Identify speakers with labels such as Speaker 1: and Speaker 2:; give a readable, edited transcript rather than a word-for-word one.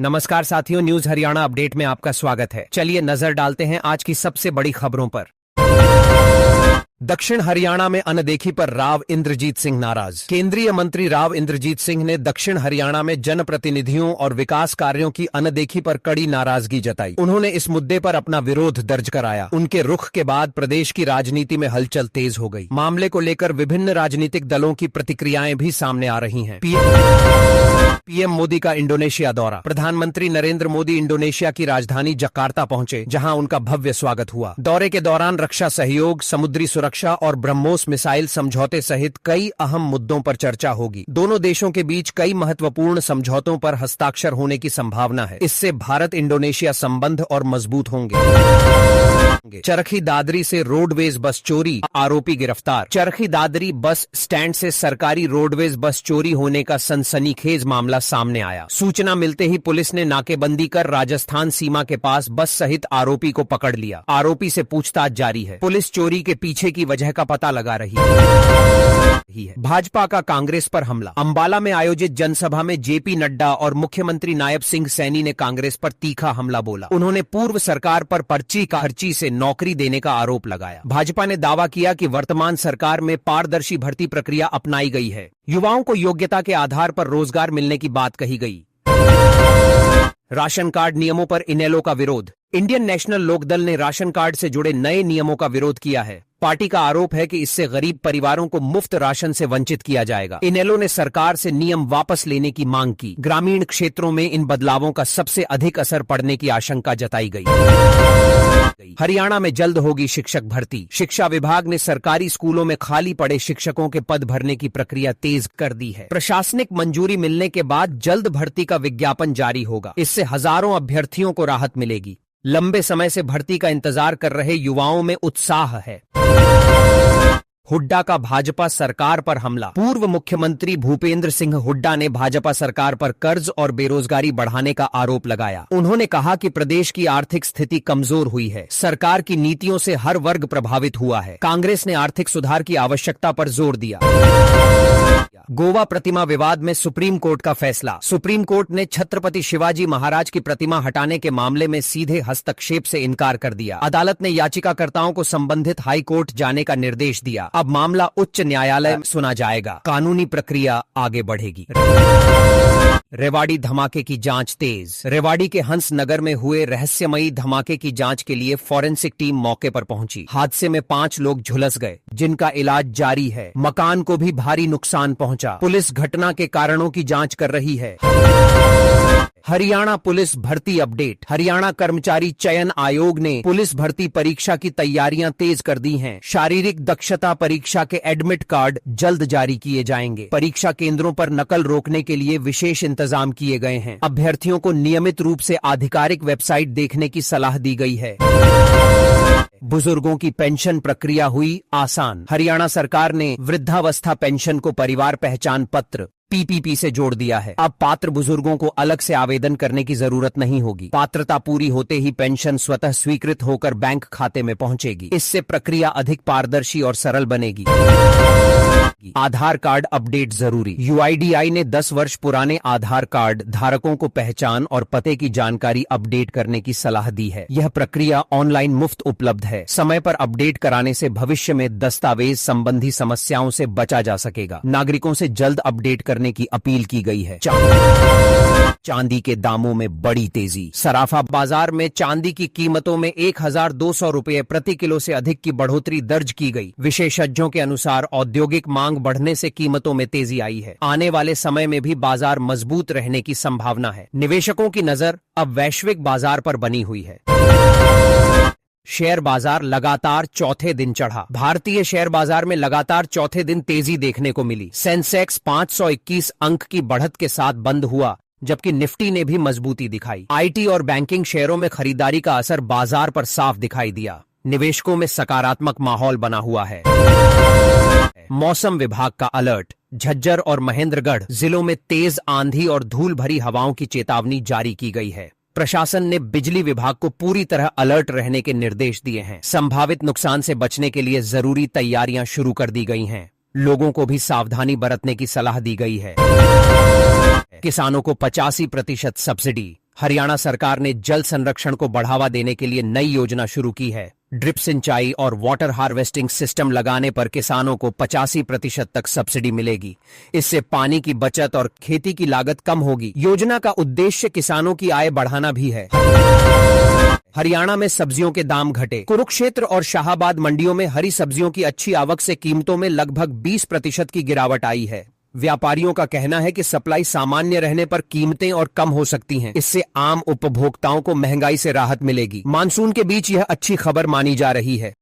Speaker 1: नमस्कार साथियों, news Haryana update में आपका स्वागत है। चलिए नजर डालते हैं आज की सबसे बड़ी खबरों पर। दक्षिण हरियाणा में अनदेखी पर राव इंद्रजीत सिंह नाराज। केंद्रीय मंत्री राव इंद्रजीत सिंह ने दक्षिण हरियाणा में जनप्रतिनिधियों और विकास कार्यों की अनदेखी पर कड़ी नाराजगी जताई। उन्होंने इस मुद्दे पर अपना विरोध दर्ज कराया। उनके रुख के बाद प्रदेश की राजनीति में हलचल तेज हो गई। मामले को लेकर विभिन्न राजनीतिक दलों की प्रतिक्रियाएं भी सामने आ रही हैं। पीएम मोदी का इंडोनेशिया दौरा। प्रधानमंत्री नरेंद्र मोदी इंडोनेशिया की राजधानी जकार्ता पहुंचे, जहां उनका भव्य स्वागत हुआ। दौरे के दौरान रक्षा सहयोग, समुद्री सुरक्षा और ब्रह्मोस मिसाइल समझौते सहित कई अहम मुद्दों पर चर्चा होगी। दोनों देशों के बीच कई महत्वपूर्ण समझौतों पर हस्ताक्षर होने की संभावना है। इससे भारत इंडोनेशिया संबंध और मजबूत होंगे। चरखी दादरी से रोडवेज बस चोरी, आरोपी गिरफ्तार। चरखी दादरी बस स्टैंड से सरकारी रोडवेज बस चोरी होने का सनसनीखेज मामला सामने आया। सूचना मिलते ही पुलिस ने नाकेबंदी कर राजस्थान सीमा के पास बस सहित आरोपी को पकड़ लिया। आरोपी से पूछताछ जारी है। पुलिस चोरी के पीछे की वजह का पता लगा रही है। भाजपा का कांग्रेस पर हमला। अंबाला में आयोजित जनसभा में जेपी नड्डा और मुख्यमंत्री नायब सिंह सैनी ने कांग्रेस पर तीखा हमला बोला। उन्होंने पूर्व सरकार पर पर्ची से नौकरी देने का आरोप लगाया। भाजपा ने दावा किया कि वर्तमान सरकार में पारदर्शी भर्ती प्रक्रिया अपनाई गई है। युवाओं को योग्यता के आधार पर रोजगार मिलने की बात कही गई। राशन कार्ड नियमों पर इनेलो का विरोध। इंडियन नेशनल लोकदल ने राशन कार्ड से जुड़े नए नियमों का विरोध किया है। पार्टी का आरोप है कि इससे गरीब परिवारों को मुफ्त राशन से वंचित किया जाएगा। इनेलो ने सरकार से नियम वापस लेने की मांग की। ग्रामीण क्षेत्रों में इन बदलावों का सबसे अधिक असर पड़ने की आशंका जताई गई। हरियाणा में जल्द होगी शिक्षक भर्ती। शिक्षा विभाग ने सरकारी स्कूलों में खाली पड़े शिक्षकों के पद भरने की प्रक्रिया तेज कर दी है। प्रशासनिक मंजूरी मिलने के बाद जल्द भर्ती का विज्ञापन जारी होगा। इससे हजारों अभ्यर्थियों को राहत मिलेगी। लंबे समय से भर्ती का इंतजार कर रहे युवाओं में उत्साह है। हुड्डा का भाजपा सरकार पर हमला। पूर्व मुख्यमंत्री भूपेंद्र सिंह हुड्डा ने भाजपा सरकार पर कर्ज और बेरोजगारी बढ़ाने का आरोप लगाया। उन्होंने कहा कि प्रदेश की आर्थिक स्थिति कमजोर हुई है। सरकार की नीतियों से हर वर्ग प्रभावित हुआ है। कांग्रेस ने आर्थिक सुधार की आवश्यकता पर जोर दिया। गोवा प्रतिमा विवाद में सुप्रीम कोर्ट का फैसला। सुप्रीम कोर्ट ने छत्रपति शिवाजी महाराज की प्रतिमा हटाने के मामले में सीधे हस्तक्षेप से इनकार कर दिया। अदालत ने याचिकाकर्ताओं को संबंधित हाई कोर्ट जाने का निर्देश दिया। अब मामला उच्च न्यायालय में सुना जाएगा। कानूनी प्रक्रिया आगे बढ़ेगी। रेवाड़ी धमाके की जांच तेज। रेवाड़ी के हंस नगर में हुए रहस्यमयी धमाके की जांच के लिए फॉरेंसिक टीम मौके पर पहुंची। हादसे में 5 लोग झुलस गए, जिनका इलाज जारी है। मकान को भी भारी नुकसान पहुंचा। पुलिस घटना के कारणों की जांच कर रही है। हरियाणा पुलिस भर्ती अपडेट। हरियाणा कर्मचारी चयन आयोग ने पुलिस भर्ती परीक्षा की तैयारियां तेज कर दी हैं। शारीरिक दक्षता परीक्षा के एडमिट कार्ड जल्द जारी किए जाएंगे। परीक्षा केंद्रों पर नकल रोकने के लिए विशेष इंतजाम किए गए हैं। अभ्यर्थियों को नियमित रूप से आधिकारिक वेबसाइट देखने की सलाह दी गई है। बुजुर्गों की पेंशन प्रक्रिया हुई आसान। हरियाणा सरकार ने वृद्धावस्था पेंशन को परिवार पहचान पत्र पीपीपी से जोड़ दिया है। अब पात्र बुजुर्गों को अलग से आवेदन करने की जरूरत नहीं होगी। पात्रता पूरी होते ही पेंशन स्वतः स्वीकृत होकर बैंक खाते में पहुंचेगी। इससे प्रक्रिया अधिक पारदर्शी और सरल बनेगी। आधार कार्ड अपडेट जरूरी। यूआईडीआई ने 10 वर्ष पुराने आधार कार्ड धारकों को पहचान और पते की जानकारी अपडेट करने की सलाह दी है। यह प्रक्रिया ऑनलाइन मुफ्त उपलब्ध है। समय पर अपडेट कराने से भविष्य में दस्तावेज संबंधी समस्याओं से बचा जा सकेगा। नागरिकों से जल्द अपडेट करने की अपील की गई है। चांदी के दामों में बड़ी तेजी। सराफा बाजार में चांदी की कीमतों में 1200 रुपये प्रति किलो से अधिक की बढ़ोतरी दर्ज की गई। विशेषज्ञों के अनुसार औद्योगिक मांग बढ़ने से कीमतों में तेजी आई है। आने वाले समय में भी बाजार मजबूत रहने की संभावना है। निवेशकों की नजर अब वैश्विक बाजार पर बनी हुई है। शेयर बाजार लगातार चौथे दिन चढ़ा। भारतीय शेयर बाजार में लगातार चौथे दिन तेजी देखने को मिली। सेंसेक्स 521 अंक की बढ़त के साथ बंद हुआ, जबकि निफ्टी ने भी मजबूती दिखाई। आईटी और बैंकिंग शेयरों में खरीदारी का असर बाजार पर साफ दिखाई दिया। निवेशकों में सकारात्मक माहौल बना हुआ है। मौसम विभाग का अलर्ट। झज्जर और महेंद्रगढ़ जिलों में तेज आंधी और धूल भरी हवाओं की चेतावनी जारी की गई है। प्रशासन ने बिजली विभाग को पूरी तरह अलर्ट रहने के निर्देश दिए हैं। संभावित नुकसान से बचने के लिए जरूरी तैयारियां शुरू कर दी गई हैं। लोगों को भी सावधानी बरतने की सलाह दी गई है। किसानों को 85% सब्सिडी। हरियाणा सरकार ने जल संरक्षण को बढ़ावा देने के लिए नई योजना शुरू की है। ड्रिप सिंचाई और वाटर हार्वेस्टिंग सिस्टम लगाने पर किसानों को 85% तक सब्सिडी मिलेगी। इससे पानी की बचत और खेती की लागत कम होगी। योजना का उद्देश्य किसानों की आय बढ़ाना भी है। हरियाणा में सब्जियों के दाम घटे। कुरुक्षेत्र और शाहाबाद मंडियों में हरी सब्जियों की अच्छी आवक से कीमतों में लगभग 20% की गिरावट आई है। व्यापारियों का कहना है कि सप्लाई सामान्य रहने पर कीमतें और कम हो सकती हैं। इससे आम उपभोक्ताओं को महंगाई से राहत मिलेगी। मानसून के बीच यह अच्छी खबर मानी जा रही है।